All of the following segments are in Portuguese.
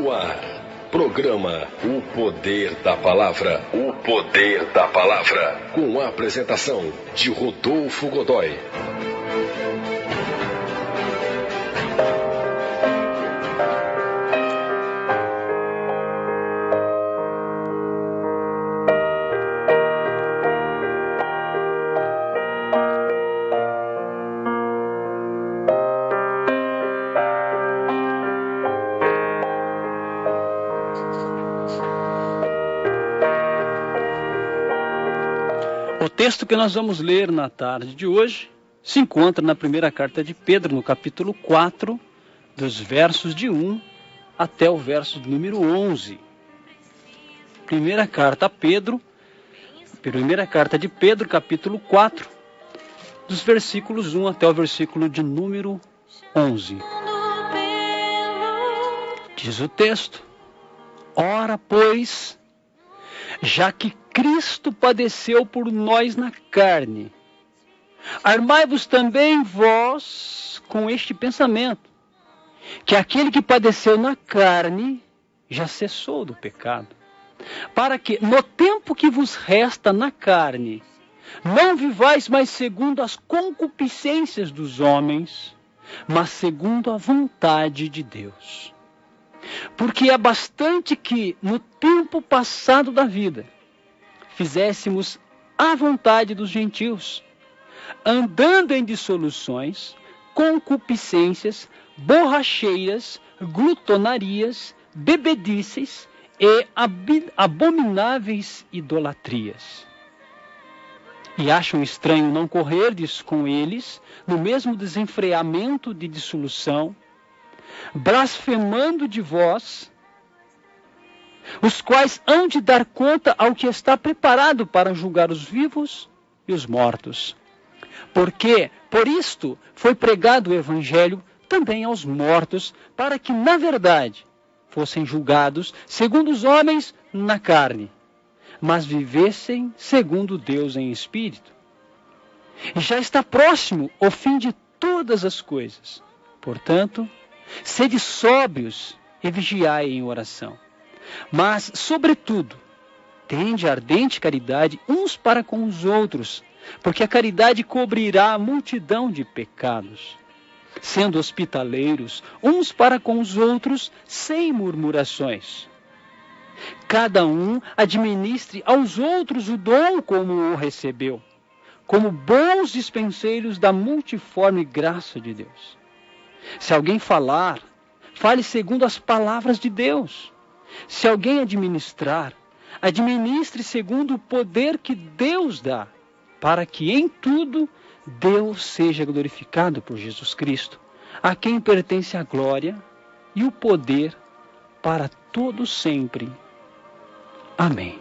No ar, programa O Poder da Palavra. O Poder da Palavra. Com a apresentação de Rodolfo Godoy. O texto que nós vamos ler na tarde de hoje se encontra na primeira carta de Pedro, no capítulo 4, dos versos de 1 até o verso número 11. Primeira carta de Pedro, capítulo 4, dos versículos 1 até o versículo de número 11. Diz o texto: Ora, pois, já que Cristo padeceu por nós na carne, armai-vos também vós com este pensamento, que aquele que padeceu na carne já cessou do pecado, para que, no tempo que vos resta na carne, não vivais mais segundo as concupiscências dos homens, mas segundo a vontade de Deus. Porque é bastante que, no tempo passado da vida, fizéssemos a vontade dos gentios, andando em dissoluções, concupiscências, borracheiras, glutonarias, bebedices e abomináveis idolatrias. E acham estranho não correrdes com eles no mesmo desenfreamento de dissolução, blasfemando de vós, os quais hão de dar conta ao que está preparado para julgar os vivos e os mortos. Porque, por isto, foi pregado o Evangelho também aos mortos, para que, na verdade, fossem julgados segundo os homens na carne, mas vivessem segundo Deus em espírito. E já está próximo o fim de todas as coisas. Portanto, sede sóbrios e vigiai em oração. Mas, sobretudo, tende ardente caridade uns para com os outros, porque a caridade cobrirá a multidão de pecados. Sendo hospitaleiros uns para com os outros, sem murmurações. Cada um administre aos outros o dom como o recebeu, como bons dispenseiros da multiforme graça de Deus. Se alguém falar, fale segundo as palavras de Deus. Se alguém administrar, administre segundo o poder que Deus dá, para que em tudo Deus seja glorificado por Jesus Cristo, a quem pertence a glória e o poder para todo sempre. Amém.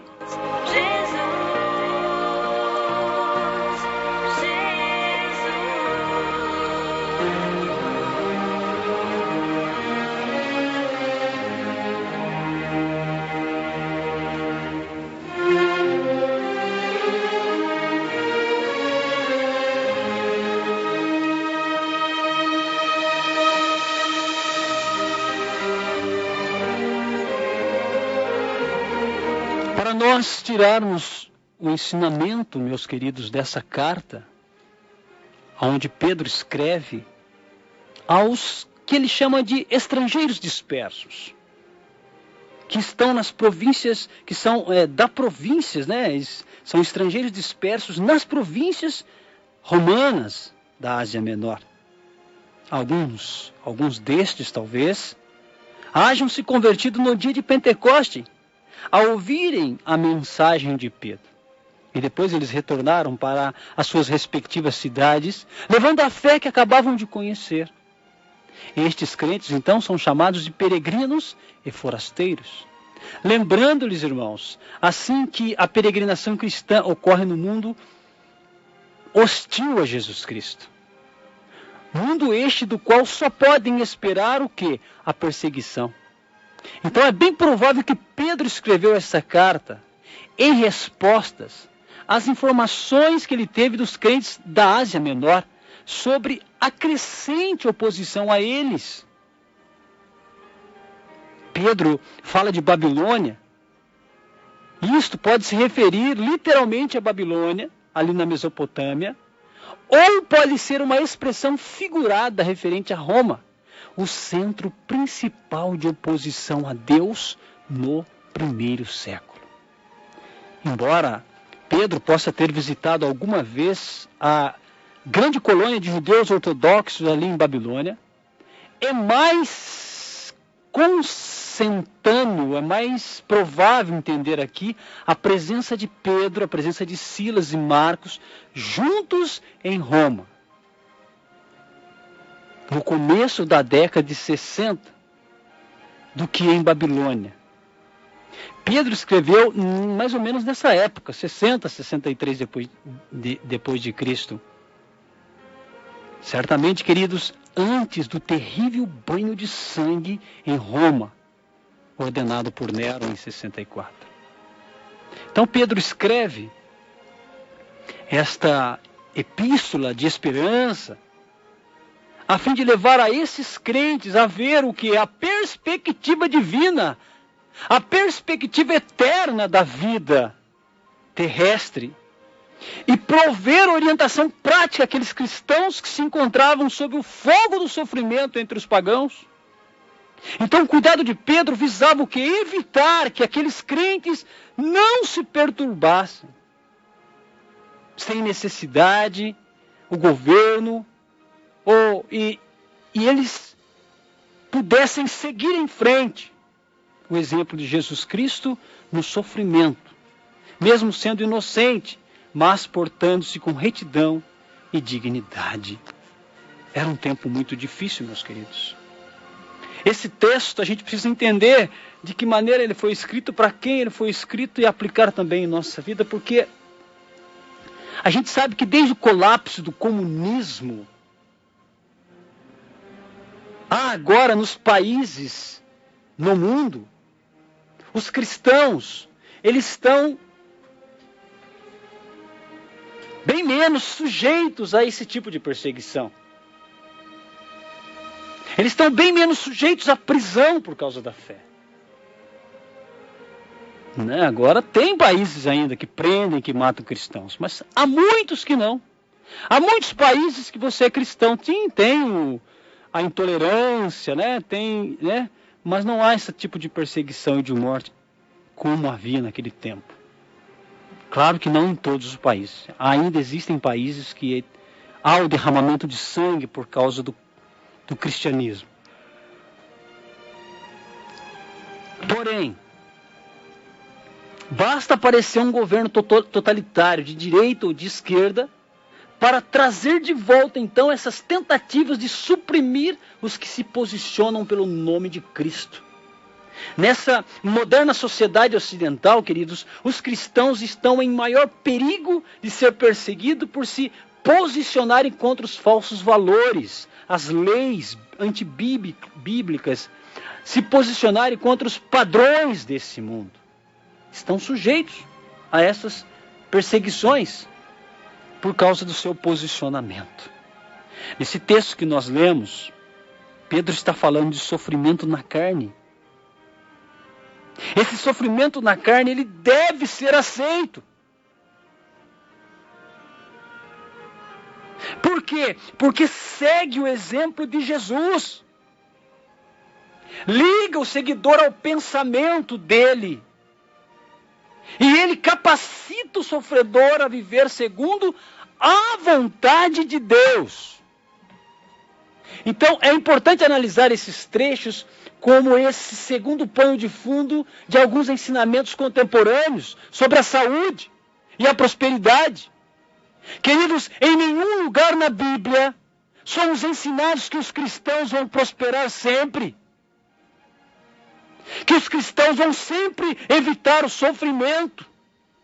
Para nós tirarmos o ensinamento, meus queridos, dessa carta, onde Pedro escreve aos que ele chama de estrangeiros dispersos, que estão nas províncias, que são províncias, né? São estrangeiros dispersos nas províncias romanas da Ásia Menor. Alguns destes, talvez, hajam se convertido no dia de Pentecoste, ao ouvirem a mensagem de Pedro. E depois eles retornaram para as suas respectivas cidades, levando a fé que acabavam de conhecer. Estes crentes, então, são chamados de peregrinos e forasteiros. Lembrando-lhes, irmãos, assim que a peregrinação cristã ocorre no mundo hostil a Jesus Cristo. Mundo este do qual só podem esperar o quê? A perseguição. Então é bem provável que Pedro escreveu essa carta em respostas às informações que ele teve dos crentes da Ásia Menor sobre a crescente oposição a eles. Pedro fala de Babilônia, isto pode se referir literalmente à Babilônia, ali na Mesopotâmia, ou pode ser uma expressão figurada referente a Roma, o centro principal de oposição a Deus no primeiro século. Embora Pedro possa ter visitado alguma vez a grande colônia de judeus ortodoxos ali em Babilônia, é mais consentâneo, é mais provável entender aqui a presença de Pedro, a presença de Silas e Marcos juntos em Roma, no começo da década de 60, do que em Babilônia. Pedro escreveu mais ou menos nessa época, 60, 63 depois de Cristo. Certamente, queridos, antes do terrível banho de sangue em Roma, ordenado por Nero em 64. Então Pedro escreve esta epístola de esperança, a fim de levar a esses crentes a ver o que é a perspectiva divina, a perspectiva eterna da vida terrestre, e prover orientação prática àqueles cristãos que se encontravam sob o fogo do sofrimento entre os pagãos. Então o cuidado de Pedro visava o que? Evitar que aqueles crentes não se perturbassem. Sem necessidade, o governo, e eles pudessem seguir em frente o exemplo de Jesus Cristo no sofrimento, mesmo sendo inocente, mas portando-se com retidão e dignidade. Era um tempo muito difícil, meus queridos. Esse texto a gente precisa entender de que maneira ele foi escrito, para quem ele foi escrito e aplicar também em nossa vida, porque a gente sabe que desde o colapso do comunismo, há agora nos países, no mundo, os cristãos, eles estão bem menos sujeitos a esse tipo de perseguição. Eles estão bem menos sujeitos à prisão por causa da fé. Né? Agora tem países ainda que prendem, que matam cristãos, mas há muitos que não. Há muitos países que você é cristão. Sim, tem a intolerância, né? Mas não há esse tipo de perseguição e de morte como havia naquele tempo. Claro que não em todos os países. Ainda existem países que há o derramamento de sangue por causa do cristianismo. Porém, basta aparecer um governo totalitário, de direita ou de esquerda, para trazer de volta, então, essas tentativas de suprimir os que se posicionam pelo nome de Cristo. Nessa moderna sociedade ocidental, queridos, os cristãos estão em maior perigo de ser perseguidos por se posicionarem contra os falsos valores, as leis antibíblicas, se posicionarem contra os padrões desse mundo. Estão sujeitos a essas perseguições por causa do seu posicionamento. Nesse texto que nós lemos, Pedro está falando de sofrimento na carne. Esse sofrimento na carne, ele deve ser aceito. Por quê? Porque segue o exemplo de Jesus. Liga o seguidor ao pensamento dele. E ele capacita o sofredor a viver segundo a vontade de Deus. Então, é importante analisar esses trechos como esse segundo pano de fundo de alguns ensinamentos contemporâneos sobre a saúde e a prosperidade. Queridos, em nenhum lugar na Bíblia somos ensinados que os cristãos vão prosperar sempre. Que os cristãos vão sempre evitar o sofrimento.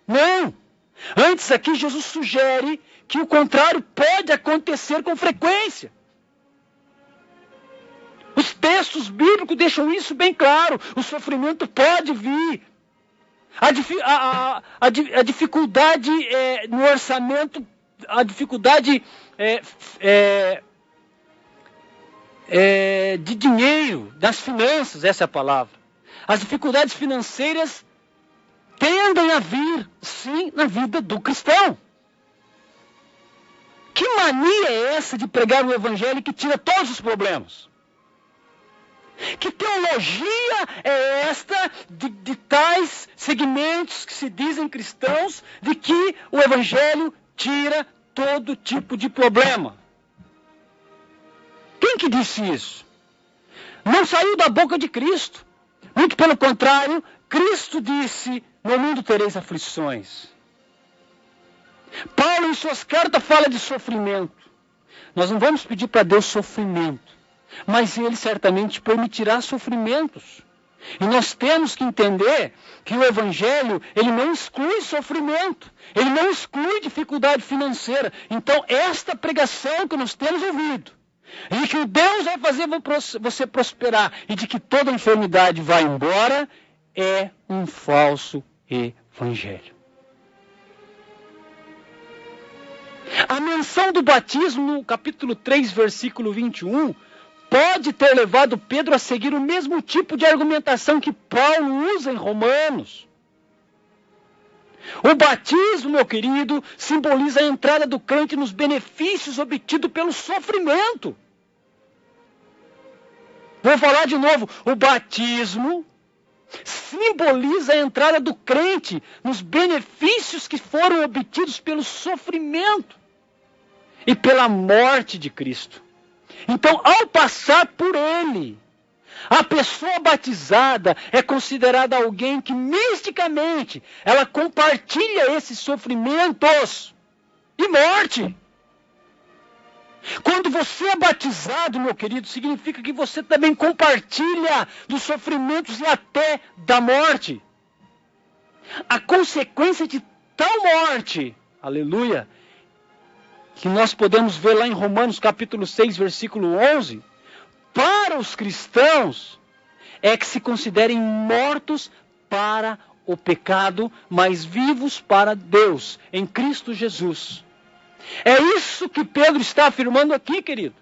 Não. Antes aqui Jesus sugere que o contrário pode acontecer com frequência. Os textos bíblicos deixam isso bem claro. O sofrimento pode vir. A dificuldade no orçamento, a dificuldade de dinheiro, das finanças, essa é a palavra. as dificuldades financeiras tendem a vir, sim, na vida do cristão. Que mania é essa de pregar um evangelho que tira todos os problemas? Que teologia é esta de tais segmentos que se dizem cristãos de que o evangelho tira todo tipo de problema? Quem que disse isso? Não saiu da boca de Cristo. Muito pelo contrário, Cristo disse: no mundo tereis aflições. Paulo, em suas cartas, fala de sofrimento. Nós não vamos pedir para Deus sofrimento, mas Ele certamente permitirá sofrimentos. E nós temos que entender que o Evangelho, ele não exclui sofrimento, ele não exclui dificuldade financeira. Então, esta pregação que nós temos ouvido, e que o Deus vai fazer você prosperar, e de que toda enfermidade vai embora, é um falso evangelho. A menção do batismo no capítulo 3, versículo 21, pode ter levado Pedro a seguir o mesmo tipo de argumentação que Paulo usa em Romanos. O batismo, meu querido, simboliza a entrada do crente nos benefícios obtidos pelo sofrimento. Vou falar de novo. O batismo simboliza a entrada do crente nos benefícios que foram obtidos pelo sofrimento e pela morte de Cristo. Então, ao passar por ele, a pessoa batizada é considerada alguém que misticamente ela compartilha esses sofrimentos e morte. Quando você é batizado, meu querido, significa que você também compartilha dos sofrimentos e até da morte. A consequência de tal morte, aleluia, que nós podemos ver lá em Romanos capítulo 6, versículo 11, para os cristãos, é que se considerem mortos para o pecado, mas vivos para Deus, em Cristo Jesus. É isso que Pedro está afirmando aqui, querido.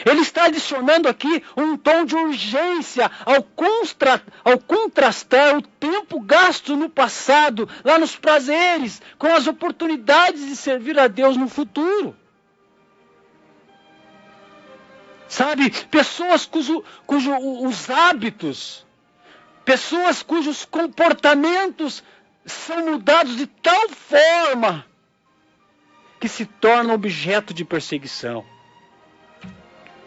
Ele está adicionando aqui um tom de urgência ao contrastar o tempo gasto no passado, lá nos prazeres, com as oportunidades de servir a Deus no futuro. Sabe, pessoas cujos hábitos, pessoas cujos comportamentos são mudados de tal forma que se tornam objeto de perseguição.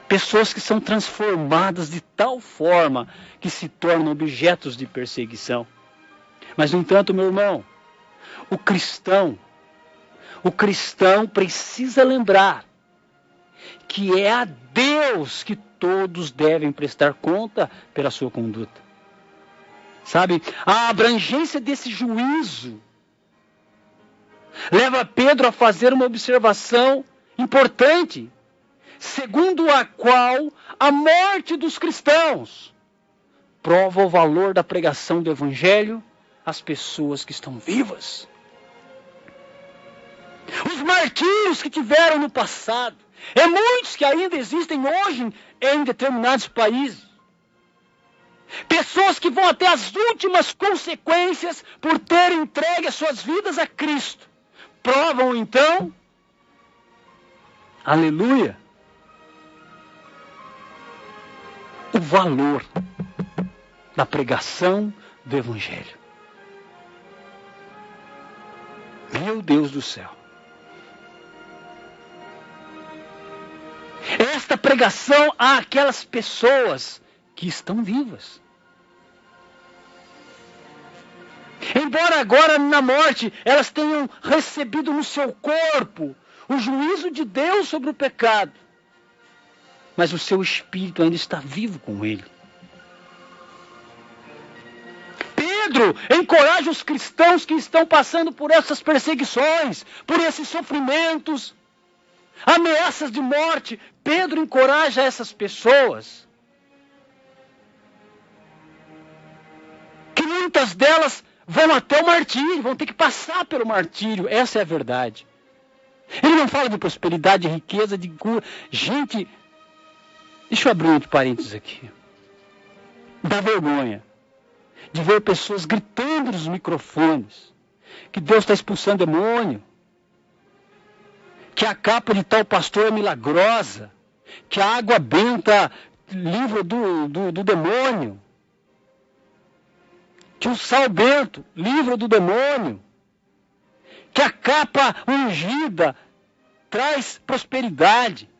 Pessoas que são transformadas de tal forma que se tornam objetos de perseguição. Mas, no entanto, meu irmão, o cristão precisa lembrar que é a Deus que todos devem prestar conta pela sua conduta. Sabe, a abrangência desse juízo leva Pedro a fazer uma observação importante, segundo a qual a morte dos cristãos prova o valor da pregação do Evangelho às pessoas que estão vivas. Os martírios que tiveram no passado, e muitos que ainda existem hoje em determinados países, pessoas que vão até as últimas consequências por terem entregue as suas vidas a Cristo, provam então, aleluia, o valor da pregação do Evangelho. Meu Deus do céu. Esta pregação àquelas pessoas que estão vivas. Embora agora na morte elas tenham recebido no seu corpo o juízo de Deus sobre o pecado, mas o seu espírito ainda está vivo com ele. Pedro encoraja os cristãos que estão passando por essas perseguições, por esses sofrimentos, ameaças de morte. Pedro encoraja essas pessoas, que muitas delas vão até o martírio, vão ter que passar pelo martírio. Essa é a verdade. Ele não fala de prosperidade, de riqueza, de cura. Gente, deixa eu abrir um parênteses aqui. Dá vergonha de ver pessoas gritando nos microfones que Deus está expulsando demônio, que a capa de tal pastor é milagrosa, que a água benta livra do demônio, que o sal bento livra do demônio, que a capa ungida traz prosperidade.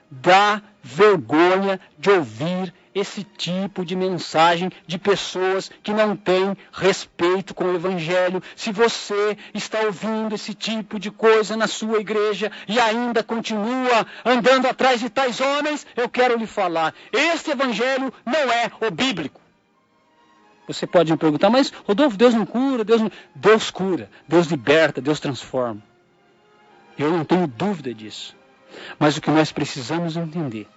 Dá vergonha de ouvir esse tipo de mensagem de pessoas que não têm respeito com o Evangelho. Se você está ouvindo esse tipo de coisa na sua igreja e ainda continua andando atrás de tais homens, eu quero lhe falar, este Evangelho não é o bíblico. Você pode me perguntar, mas Rodolfo, Deus não cura, Deus cura, Deus liberta, Deus transforma. Eu não tenho dúvida disso. Mas o que nós precisamos entender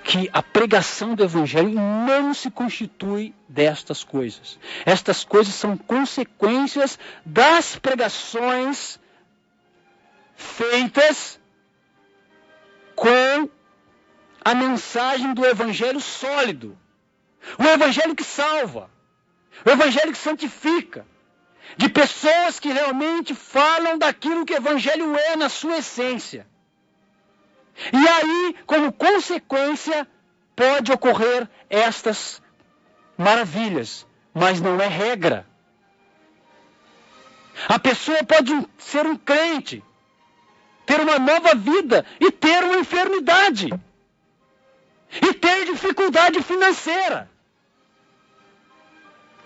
que a pregação do Evangelho não se constitui destas coisas. Estas coisas são consequências das pregações feitas com a mensagem do Evangelho sólido. O Evangelho que salva. O Evangelho que santifica. De pessoas que realmente falam daquilo que o Evangelho é na sua essência. E aí, como consequência, pode ocorrer estas maravilhas, mas não é regra. A pessoa pode ser um crente, ter uma nova vida e ter uma enfermidade. E ter dificuldade financeira.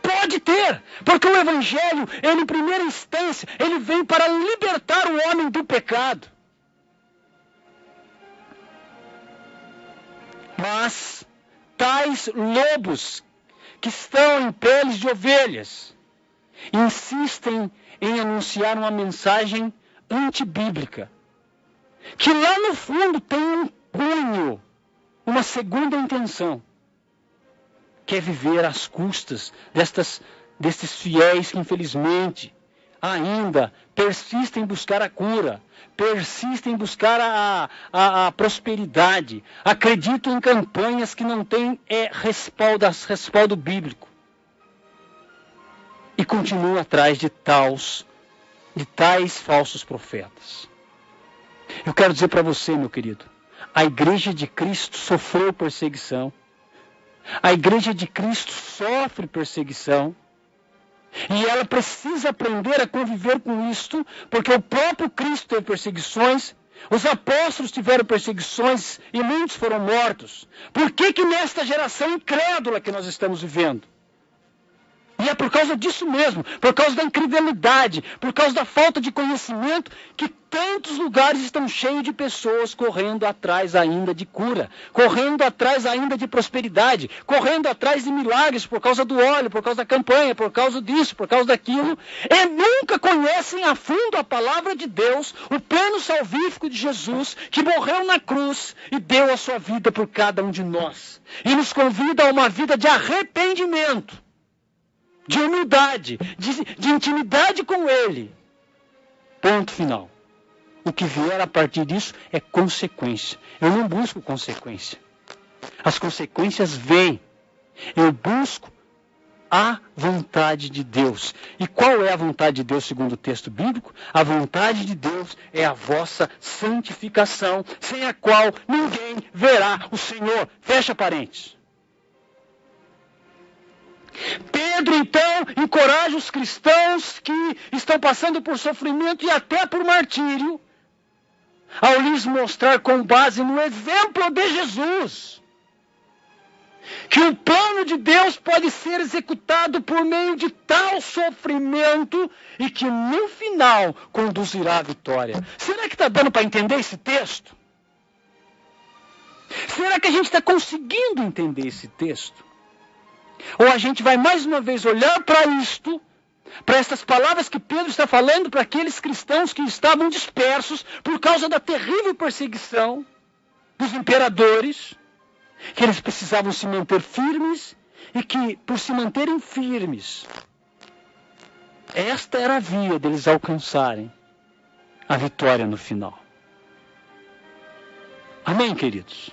Pode ter, porque o Evangelho, ele, em primeira instância, ele vem para libertar o homem do pecado. Mas tais lobos que estão em peles de ovelhas insistem em anunciar uma mensagem antibíblica, que lá no fundo tem um cunho, uma segunda intenção, que é viver às custas destes fiéis que, infelizmente, ainda persistem em buscar a cura, persistem em buscar a prosperidade, acreditam em campanhas que não têm respaldo bíblico e continuam atrás de tais falsos profetas. Eu quero dizer para você, meu querido, a Igreja de Cristo sofreu perseguição. A Igreja de Cristo sofre perseguição e ela precisa aprender a conviver com isto, porque o próprio Cristo teve perseguições, os apóstolos tiveram perseguições e muitos foram mortos. Por que nesta geração incrédula que nós estamos vivendo? E é por causa disso mesmo, por causa da incredulidade, por causa da falta de conhecimento, que tantos lugares estão cheios de pessoas correndo atrás ainda de cura, correndo atrás ainda de prosperidade, correndo atrás de milagres por causa do óleo, por causa da campanha, por causa disso, por causa daquilo, e nunca conhecem a fundo a palavra de Deus, o plano salvífico de Jesus, que morreu na cruz e deu a sua vida por cada um de nós. E nos convida a uma vida de arrependimento, de humildade, de intimidade com Ele. Ponto final. O que vier a partir disso é consequência. Eu não busco consequência. As consequências vêm. Eu busco a vontade de Deus. E qual é a vontade de Deus segundo o texto bíblico? A vontade de Deus é a vossa santificação, sem a qual ninguém verá o Senhor. Fecha parênteses. Pedro, então, encoraja os cristãos que estão passando por sofrimento e até por martírio, ao lhes mostrar, com base no exemplo de Jesus, que o plano de Deus pode ser executado por meio de tal sofrimento e que no final conduzirá à vitória. Será que está dando para entender esse texto? Será que a gente está conseguindo entender esse texto? Ou a gente vai mais uma vez olhar para isto, para estas palavras que Pedro está falando para aqueles cristãos que estavam dispersos por causa da terrível perseguição dos imperadores, que eles precisavam se manter firmes e que, por se manterem firmes, esta era a via deles alcançarem a vitória no final. Amém, queridos?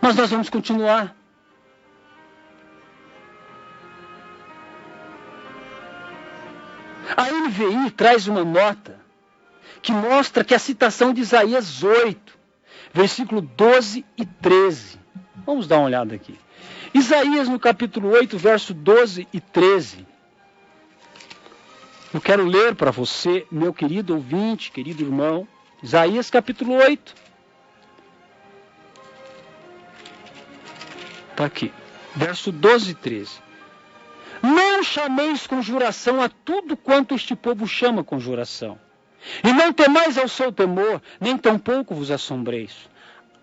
Mas nós vamos continuar NVI traz uma nota que mostra que a citação de Isaías 8, versículo 12 e 13. Vamos dar uma olhada aqui. Isaías no capítulo 8, verso 12 e 13. Eu quero ler para você, meu querido ouvinte, querido irmão. Isaías capítulo 8. Está aqui. Verso 12 e 13. Não chameis conjuração a tudo quanto este povo chama conjuração. E não temais ao seu temor, nem tampouco vos assombreis.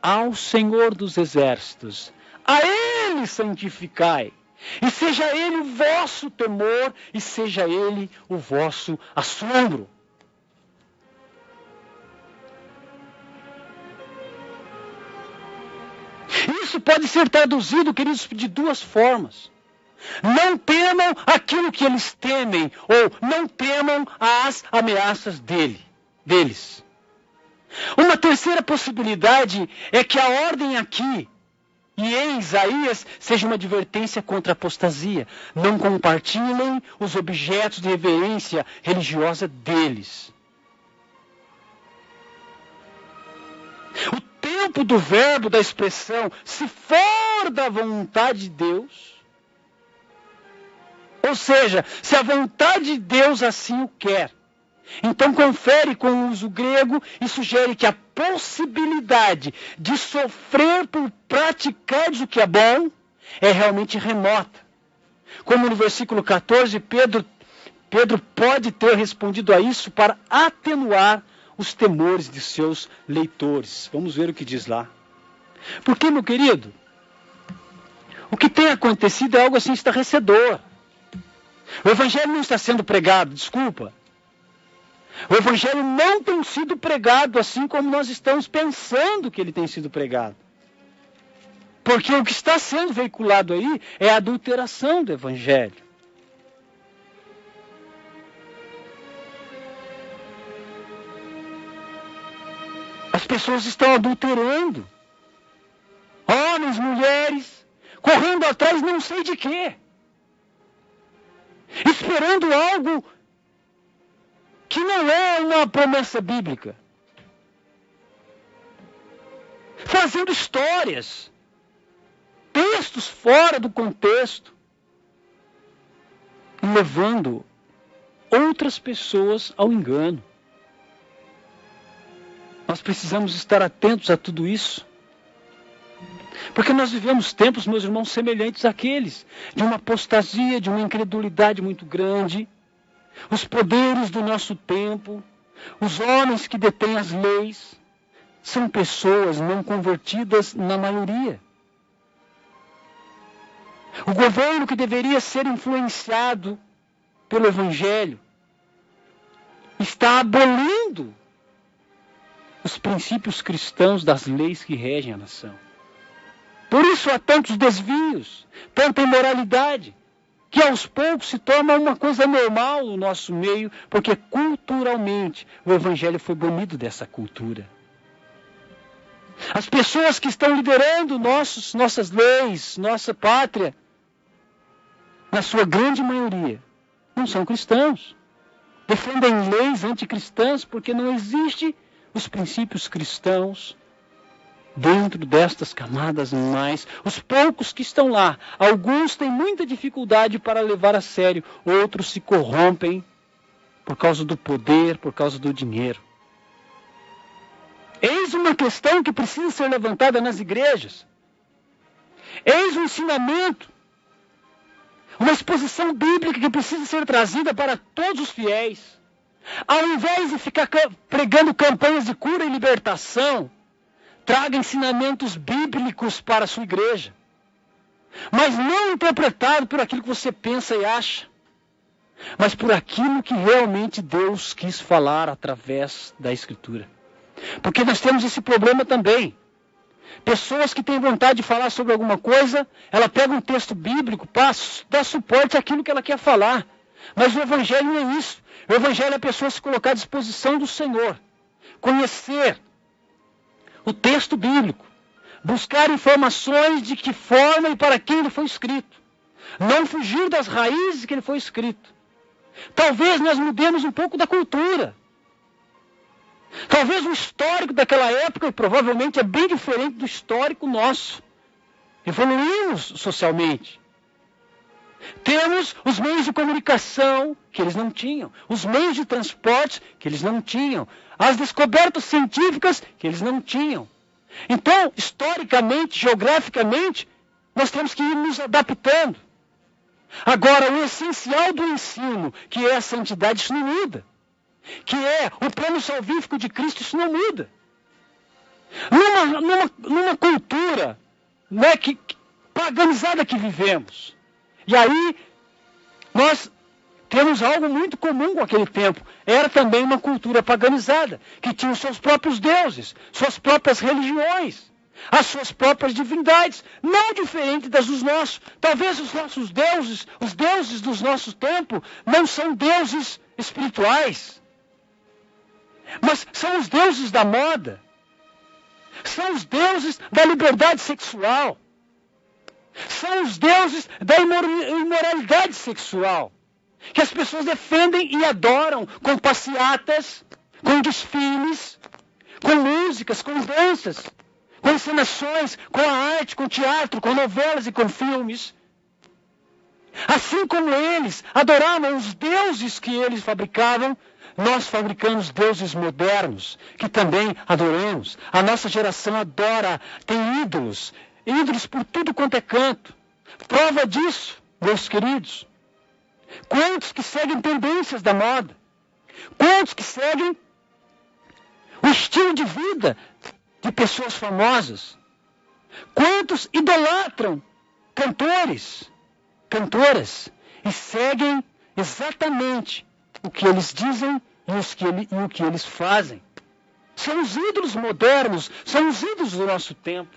Ao Senhor dos exércitos, a Ele santificai. E seja Ele o vosso temor, e seja Ele o vosso assombro. Isso pode ser traduzido, queridos, de duas formas. Não temam aquilo que eles temem, ou não temam as ameaças deles. Uma terceira possibilidade é que a ordem aqui e em Isaías seja uma advertência contra a apostasia. Não compartilhem os objetos de reverência religiosa deles. O tempo do verbo, da expressão, se for da vontade de Deus, ou seja, se a vontade de Deus assim o quer. Então confere com o uso grego e sugere que a possibilidade de sofrer por praticar o que é bom é realmente remota. Como no versículo 14, Pedro pode ter respondido a isso para atenuar os temores de seus leitores. Vamos ver o que diz lá. Porque, meu querido, o que tem acontecido é algo assim estarrecedor. O evangelho não está sendo pregado, desculpa. O evangelho não tem sido pregado assim como nós estamos pensando que ele tem sido pregado. Porque o que está sendo veiculado aí é a adulteração do evangelho. As pessoas estão adulterando. Homens, mulheres, correndo atrás não sei de quê. Esperando algo que não é uma promessa bíblica. Fazendo histórias, textos fora do contexto, e levando outras pessoas ao engano. Nós precisamos estar atentos a tudo isso. Porque nós vivemos tempos, meus irmãos, semelhantes àqueles, de uma apostasia, de uma incredulidade muito grande. Os poderes do nosso tempo, os homens que detêm as leis, são pessoas não convertidas na maioria. O governo que deveria ser influenciado pelo Evangelho está abolindo os princípios cristãos das leis que regem a nação. Por isso há tantos desvios, tanta imoralidade, que aos poucos se torna uma coisa normal no nosso meio, porque culturalmente o Evangelho foi banido dessa cultura. As pessoas que estão liderando nossas leis, nossa pátria, na sua grande maioria, não são cristãos. Defendem leis anticristãs porque não existem os princípios cristãos dentro destas camadas mais. Os poucos que estão lá, alguns têm muita dificuldade para levar a sério, outros se corrompem por causa do poder, por causa do dinheiro. Eis uma questão que precisa ser levantada nas igrejas. Eis um ensinamento, uma exposição bíblica que precisa ser trazida para todos os fiéis. Ao invés de ficar pregando campanhas de cura e libertação, traga ensinamentos bíblicos para a sua igreja. Mas não interpretado por aquilo que você pensa e acha, mas por aquilo que realmente Deus quis falar através da Escritura. Porque nós temos esse problema também. Pessoas que têm vontade de falar sobre alguma coisa, ela pega um texto bíblico para dar suporte àquilo que ela quer falar. Mas o Evangelho não é isso. O Evangelho é a pessoa se colocar à disposição do Senhor. Conhecer o texto bíblico. Buscar informações de que forma e para quem ele foi escrito. Não fugir das raízes que ele foi escrito. Talvez nós mudemos um pouco da cultura. Talvez o histórico daquela época provavelmente é bem diferente do histórico nosso. Evoluímos socialmente. Temos os meios de comunicação que eles não tinham, os meios de transporte que eles não tinham, as descobertas científicas que eles não tinham. Então, historicamente, geograficamente, nós temos que ir nos adaptando. Agora, o essencial do ensino, que é a santidade, isso não muda. Que é o plano salvífico de Cristo, isso não muda. Numa cultura, né, paganizada que vivemos. E aí, nós temos algo muito comum com aquele tempo. Era também uma cultura paganizada, que tinha os seus próprios deuses, suas próprias religiões, as suas próprias divindades, não diferente das dos nossos. Talvez os nossos deuses, os deuses dos nossos tempos, não são deuses espirituais, mas são os deuses da moda, são os deuses da liberdade sexual, são os deuses da imoralidade sexual, que as pessoas defendem e adoram com passeatas, com desfiles, com músicas, com danças, com encenações, com a arte, com teatro, com novelas e com filmes. Assim como eles adoravam os deuses que eles fabricavam, nós fabricamos deuses modernos, que também adoramos. A nossa geração adora, tem ídolos por tudo quanto é canto. Prova disso, meus queridos. Quantos que seguem tendências da moda? Quantos que seguem o estilo de vida de pessoas famosas? Quantos idolatram cantores, cantoras e seguem exatamente o que eles dizem e o que eles fazem? São os ídolos modernos, são os ídolos do nosso tempo.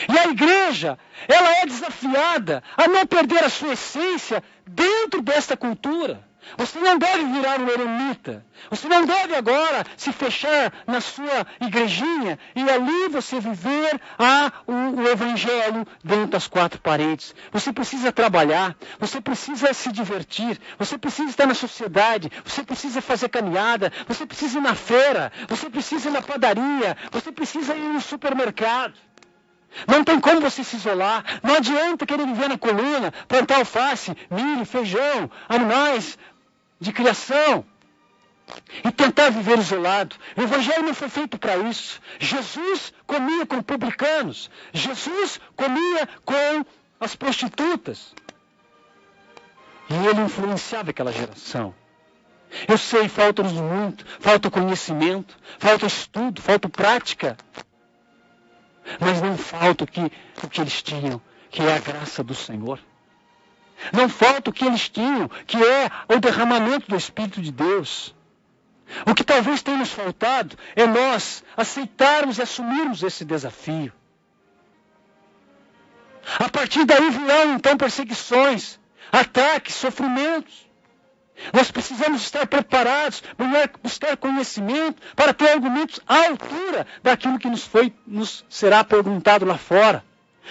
E a igreja, ela é desafiada a não perder a sua essência dentro desta cultura. Você não deve virar um eremita. Você não deve agora se fechar na sua igrejinha e ali você viver o evangelho dentro das quatro paredes. Você precisa trabalhar, você precisa se divertir, você precisa estar na sociedade, você precisa fazer caminhada, você precisa ir na feira, você precisa ir na padaria, você precisa ir no supermercado. Não tem como você se isolar. Não adianta querer viver na coluna, plantar alface, milho, feijão, animais de criação e tentar viver isolado. O evangelho não foi feito para isso. Jesus comia com publicanos. Jesus comia com as prostitutas. E ele influenciava aquela geração. Eu sei, falta-nos muito, falta conhecimento, falta estudo, falta prática. Mas não falta o que eles tinham, que é a graça do Senhor. Não falta o que eles tinham, que é o derramamento do Espírito de Deus. O que talvez tenha nos faltado é nós aceitarmos e assumirmos esse desafio. A partir daí virão então perseguições, ataques, sofrimentos. Nós precisamos estar preparados, buscar conhecimento para ter argumentos à altura daquilo que nos será perguntado lá fora.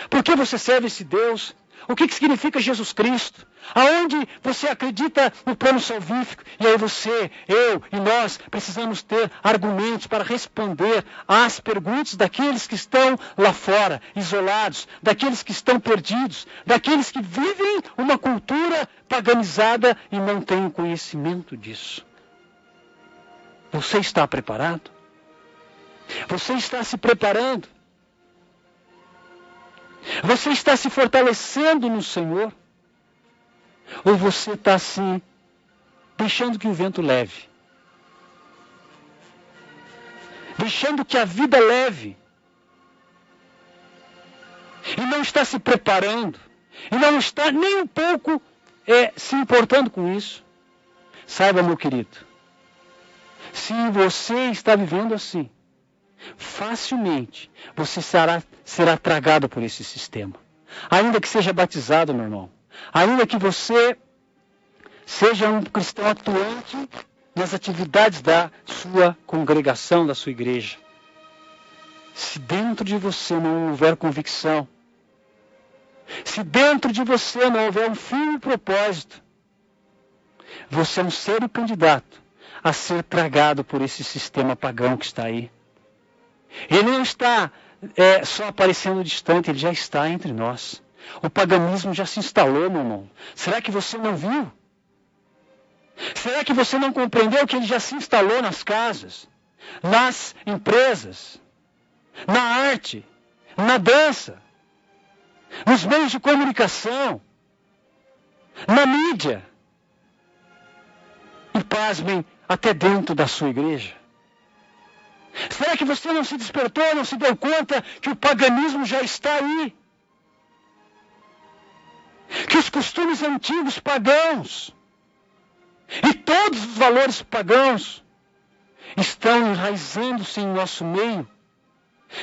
Por que você serve esse Deus? O que significa Jesus Cristo? Aonde você acredita no plano salvífico? E aí você, eu e nós precisamos ter argumentos para responder às perguntas daqueles que estão lá fora, isolados, daqueles que estão perdidos, daqueles que vivem uma cultura paganizada e não têm conhecimento disso. Você está preparado? Você está se preparando? Você está se fortalecendo no Senhor? Ou você está assim, deixando que o vento leve? Deixando que a vida leve? E não está se preparando? E não está nem um pouco se importando com isso? Saiba, meu querido, se você está vivendo assim, facilmente você será tragado por esse sistema. Ainda que seja batizado, meu irmão. Ainda que você seja um cristão atuante nas atividades da sua congregação, da sua igreja. Se dentro de você não houver convicção, se dentro de você não houver um firme propósito, Você é um sério candidato a ser tragado por esse sistema pagão que está aí. Ele não está só aparecendo distante, ele já está entre nós. O paganismo já se instalou, meu irmão. Será que você não viu? Será que você não compreendeu que ele já se instalou nas casas, nas empresas, na arte, na dança, nos meios de comunicação, na mídia? E pasmem, até dentro da sua igreja. Será que você não se despertou, não se deu conta que o paganismo já está aí? Que os costumes antigos pagãos e todos os valores pagãos estão enraizando-se em nosso meio?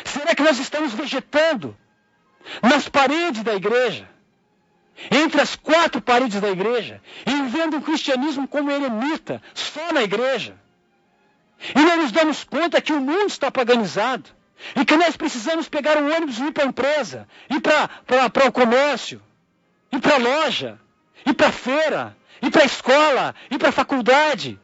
Será que nós estamos vegetando nas paredes da igreja, entre as 4 paredes da igreja, e vendo o cristianismo como eremita, só na igreja? E não nos damos conta que o mundo está paganizado, e que nós precisamos pegar um ônibus e ir para a empresa, ir para o comércio, ir para a loja, ir para a feira, ir para a escola, ir para a faculdade,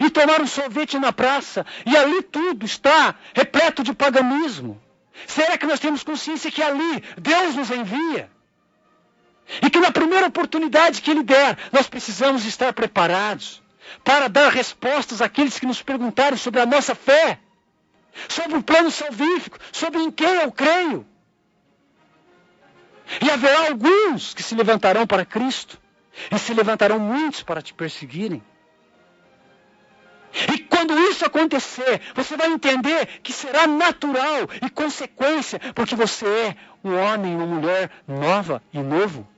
e tomar um sorvete na praça, e ali tudo está repleto de paganismo. Será que nós temos consciência que ali Deus nos envia? E que na primeira oportunidade que Ele der, nós precisamos estar preparados para dar respostas àqueles que nos perguntarem sobre a nossa fé, sobre o plano salvífico, sobre em quem eu creio. E haverá alguns que se levantarão para Cristo, e se levantarão muitos para te perseguirem. E quando isso acontecer, você vai entender que será natural e consequência, porque você é um homem, uma mulher nova e novo.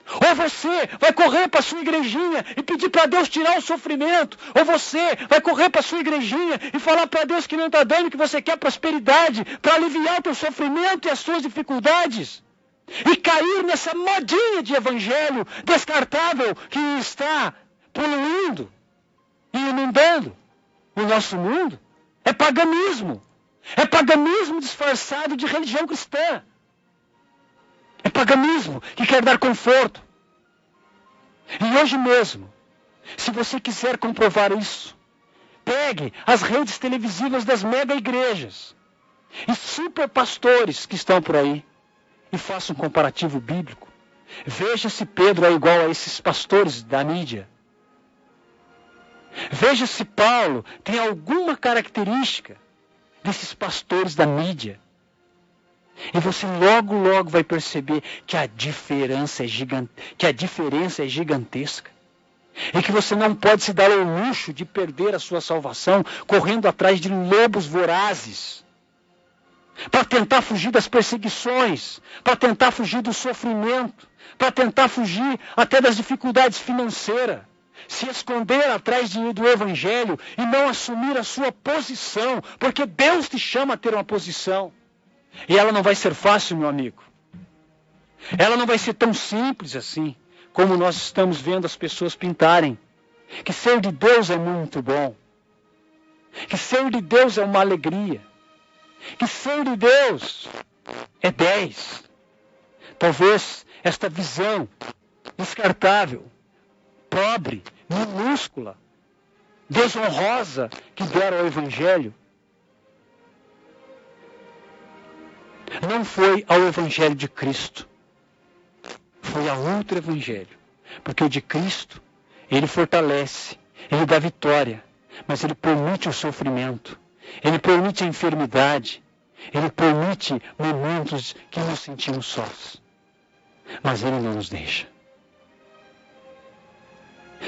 Ou você vai correr para a sua igrejinha e pedir para Deus tirar o sofrimento. Ou você vai correr para a sua igrejinha e falar para Deus que não está dando, que você quer prosperidade para aliviar o teu sofrimento e as suas dificuldades. E cair nessa modinha de evangelho descartável que está poluindo e inundando o nosso mundo. É paganismo. É paganismo disfarçado de religião cristã. É paganismo que quer dar conforto. E hoje mesmo, se você quiser comprovar isso, pegue as redes televisivas das mega igrejas e super pastores que estão por aí e faça um comparativo bíblico. Veja se Pedro é igual a esses pastores da mídia. Veja se Paulo tem alguma característica desses pastores da mídia. E você logo vai perceber que a diferença é gigantesca. E que você não pode se dar ao luxo de perder a sua salvação correndo atrás de lobos vorazes, para tentar fugir das perseguições, para tentar fugir do sofrimento, para tentar fugir até das dificuldades financeiras. Se esconder atrás do evangelho e não assumir a sua posição, porque Deus te chama a ter uma posição. E ela não vai ser fácil, meu amigo. Ela não vai ser tão simples assim, como nós estamos vendo as pessoas pintarem. Que ser de Deus é muito bom. Que ser de Deus é uma alegria. Que ser de Deus é 10. Talvez esta visão descartável, pobre, minúscula, desonrosa que deram ao evangelho, não foi ao evangelho de Cristo. Foi a outro evangelho. Porque o de Cristo, ele fortalece, ele dá vitória, mas ele permite o sofrimento, ele permite a enfermidade, ele permite momentos que nos sentimos sós. Mas ele não nos deixa.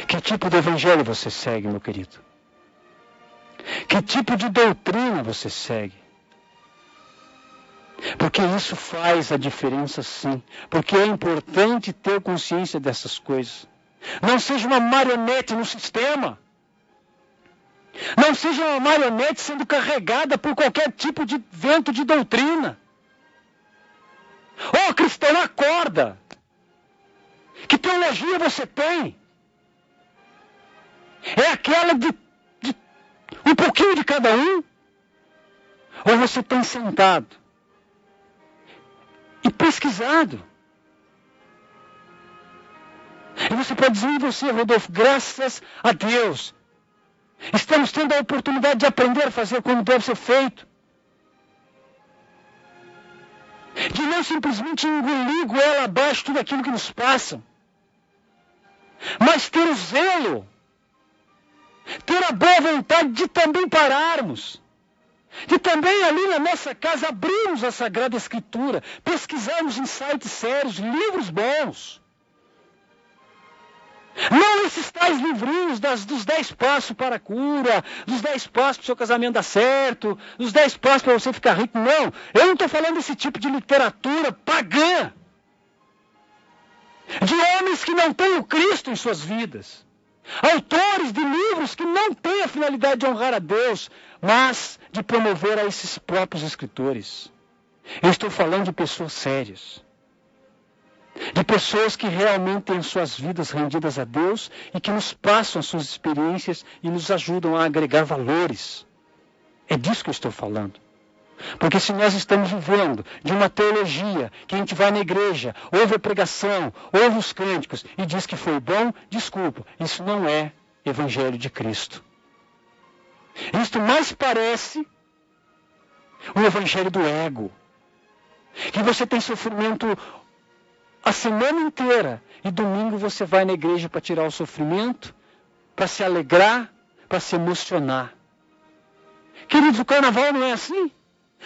Que tipo de evangelho você segue, meu querido? Que tipo de doutrina você segue? Porque isso faz a diferença, sim. Porque é importante ter consciência dessas coisas. Não seja uma marionete no sistema. Não seja uma marionete sendo carregada por qualquer tipo de vento de doutrina. Ô, cristão, acorda! Que teologia você tem? É aquela de um pouquinho de cada um? Ou você tem sentado e pesquisado E você pode dizer em você, Rodolfo, graças a Deus, estamos tendo a oportunidade de aprender a fazer como deve ser feito. De não simplesmente engolir goela abaixo tudo aquilo que nos passa, mas ter o zelo, ter a boa vontade de também pararmos, de também ali na nossa casa abrirmos a Sagrada Escritura, pesquisarmos em sites sérios, livros bons. Não esses tais livrinhos dos 10 passos para a cura, dos 10 passos para o seu casamento dar certo, dos 10 passos para você ficar rico. Não, eu não estou falando desse tipo de literatura pagã. De homens que não têm o Cristo em suas vidas. Autores de livros que não têm a finalidade de honrar a Deus, mas de promover a esses próprios escritores. Eu estou falando de pessoas sérias. De pessoas que realmente têm suas vidas rendidas a Deus e que nos passam as suas experiências e nos ajudam a agregar valores. É disso que eu estou falando. Porque se nós estamos vivendo de uma teologia, que a gente vai na igreja, ouve a pregação, ouve os cânticos e diz que foi bom, desculpa, isso não é Evangelho de Cristo. Isto mais parece o Evangelho do ego. Que você tem sofrimento a semana inteira e domingo você vai na igreja para tirar o sofrimento, para se alegrar, para se emocionar. Queridos, o carnaval não é assim.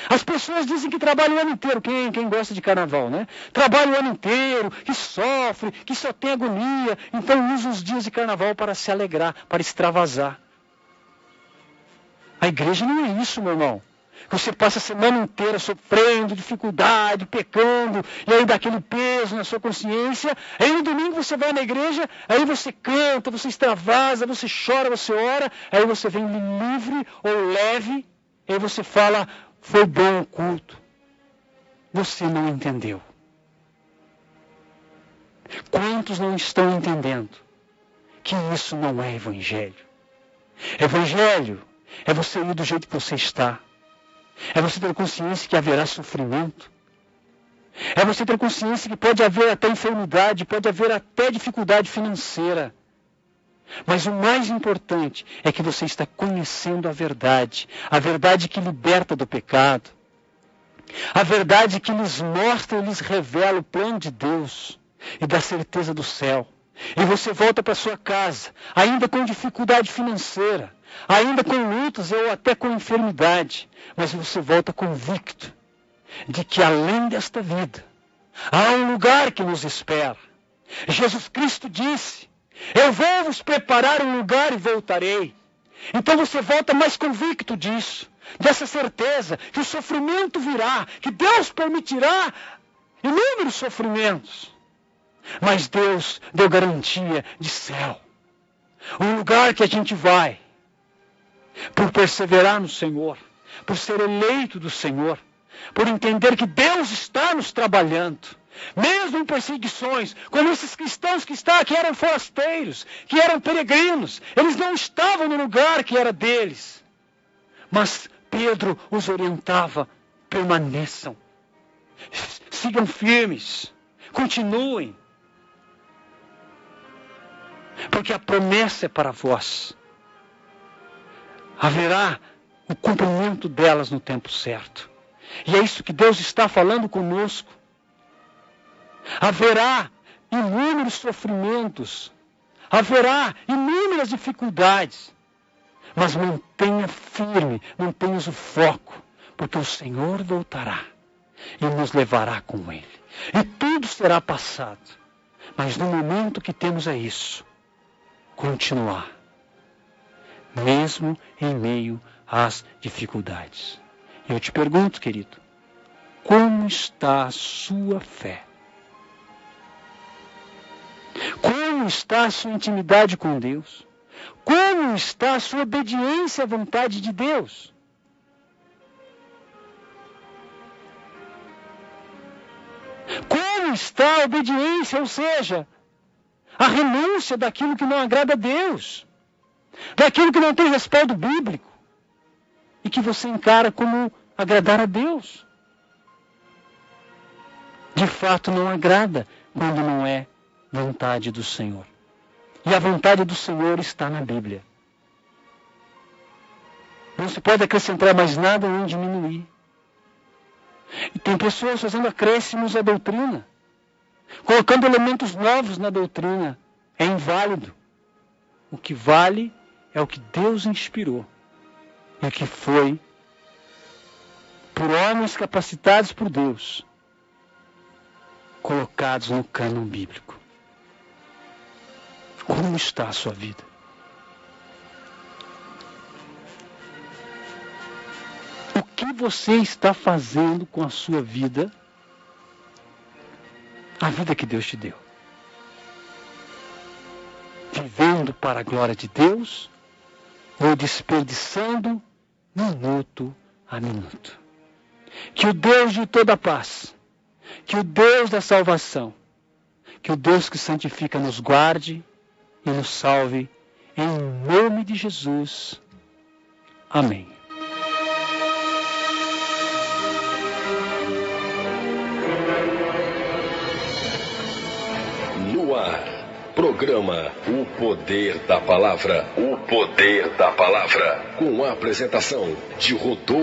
As pessoas dizem que trabalham o ano inteiro, quem gosta de carnaval, né? Trabalha o ano inteiro, que sofre, que só tem agonia, então usa os dias de carnaval para se alegrar, para extravasar. A igreja não é isso, meu irmão. Você passa a semana inteira sofrendo, dificuldade, pecando, e aí dá aquele peso na sua consciência. Aí no domingo você vai na igreja, aí você canta, você extravasa, você chora, você ora, aí você vem livre ou leve, aí você fala, foi bom o culto. Você não entendeu. Quantos não estão entendendo que isso não é evangelho? Evangelho é você ir do jeito que você está. É você ter consciência que haverá sofrimento. É você ter consciência que pode haver até enfermidade, pode haver até dificuldade financeira. Mas o mais importante é que você está conhecendo a verdade que liberta do pecado, a verdade que lhes mostra e lhes revela o plano de Deus e da certeza do céu. E você volta para sua casa, ainda com dificuldade financeira, ainda com lutas ou até com enfermidade, mas você volta convicto de que além desta vida, há um lugar que nos espera. Jesus Cristo disse, eu vou vos preparar um lugar e voltarei. Então você volta mais convicto disso, dessa certeza que o sofrimento virá, que Deus permitirá inúmeros sofrimentos. Mas Deus deu garantia de céu. Um lugar que a gente vai por perseverar no Senhor, por ser eleito do Senhor, por entender que Deus está nos trabalhando, mesmo em perseguições, como esses cristãos que eram forasteiros, que eram peregrinos, eles não estavam no lugar que era deles. Mas Pedro os orientava, permaneçam, sigam firmes, continuem, porque a promessa é para vós. Haverá o cumprimento delas no tempo certo. E é isso que Deus está falando conosco. Haverá inúmeros sofrimentos, haverá inúmeras dificuldades, mas mantenha firme, mantenha o foco, porque o Senhor voltará e nos levará com Ele. E tudo será passado, mas no momento que temos é isso, continuar, mesmo em meio às dificuldades. E eu te pergunto, querido, como está a sua fé? Como está a sua intimidade com Deus? Como está a sua obediência à vontade de Deus? Como está a obediência, ou seja, a renúncia daquilo que não agrada a Deus, daquilo que não tem respaldo bíblico e que você encara como agradar a Deus? De fato não agrada quando não é vontade do Senhor. E a vontade do Senhor está na Bíblia. Não se pode acrescentar mais nada nem diminuir. E tem pessoas fazendo acréscimos à doutrina, colocando elementos novos na doutrina. É inválido. O que vale é o que Deus inspirou e o que foi por homens capacitados por Deus, colocados no cânon bíblico. Como está a sua vida? O que você está fazendo com a sua vida? A vida que Deus te deu. Vivendo para a glória de Deus ou desperdiçando minuto a minuto? Que o Deus de toda paz, que o Deus da salvação, que o Deus que santifica nos guarde e nos salve, em nome de Jesus. Amém. No ar, programa O Poder da Palavra. O Poder da Palavra. Com a apresentação de Rodolfo.